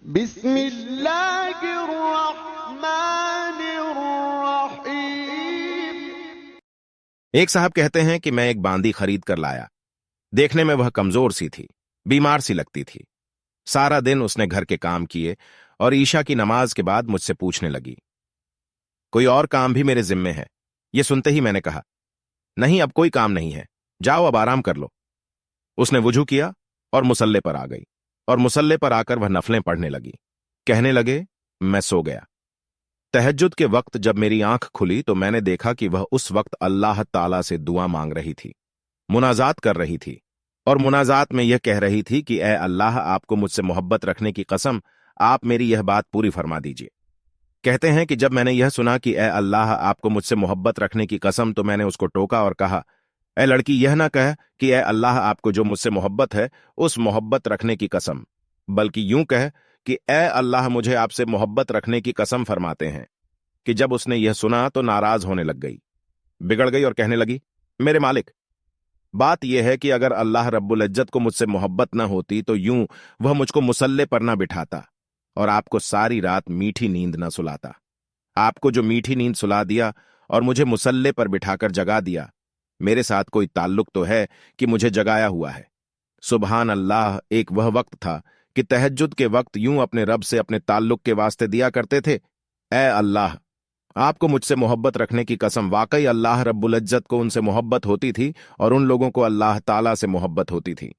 بسم اللہ الرحمن الرحیم۔ ایک صاحب کہتے ہیں کہ میں ایک باندی خرید کر لایا۔ دیکھنے میں وہ کمزور سی تھی، بیمار سی لگتی تھی۔ سارا دن اس نے گھر کے کام کیے اور عشاء کی نماز کے بعد مجھ سے پوچھنے لگی، کوئی اور کام بھی میرے ذمے ہے؟ یہ سنتے ہی میں نے کہا، نہیں اب کوئی کام نہیں ہے، جاؤ اب آرام کر لو۔ اس نے وضو کیا اور مصلے پر آ گئی، اور مصلے پر آ کر وہ نفلیں پڑھنے لگی۔ کہنے لگے میں سو گیا۔ تہجد کے وقت جب میری آنکھ کھلی تو میں نے دیکھا کہ وہ اس وقت اللہ تعالیٰ سے دعا مانگ رہی تھی، مناجات کر رہی تھی، اور مناجات میں یہ کہہ رہی تھی کہ اے اللہ، آپ کو مجھ سے محبت رکھنے کی قسم آپ میری یہ بات پوری فرما دیجیے۔ کہتے ہیں کہ جب میں نے یہ سنا کہ اے اللہ، آپ کو مجھ سے محبت رکھنے کی قسم، تو میں نے اس کو ٹوکا اور کہا، اے لڑکی، یہ نہ کہہ کہ اے اللہ، آپ کو جو مجھ سے محبت ہے اس محبت رکھنے کی قسم، بلکہ یوں کہہ کہ اے اللہ، مجھے آپ سے محبت رکھنے کی قسم فرماتے ہیں۔ کہ جب اس نے یہ سنا تو ناراض ہونے لگ گئی، بگڑ گئی اور کہنے لگی، میرے مالک، بات یہ ہے کہ اگر اللہ رب العزت کو مجھ سے محبت نہ ہوتی تو یوں وہ مجھ کو مصلے پر نہ بٹھاتا اور آپ کو ساری رات میٹھی نیند نہ سلاتا۔ آپ کو جو میٹھی نیند سلا دیا اور مجھے مصلے پر بٹھا کر جگا دیا، میرے ساتھ کوئی تعلق تو ہے کہ مجھے جگایا ہوا ہے۔ سبحان اللہ، ایک وہ وقت تھا کہ تہجد کے وقت یوں اپنے رب سے اپنے تعلق کے واسطے دیا کرتے تھے، اے اللہ، آپ کو مجھ سے محبت رکھنے کی قسم۔ واقعی اللہ رب العزت کو ان سے محبت ہوتی تھی اور ان لوگوں کو اللہ تعالیٰ سے محبت ہوتی تھی۔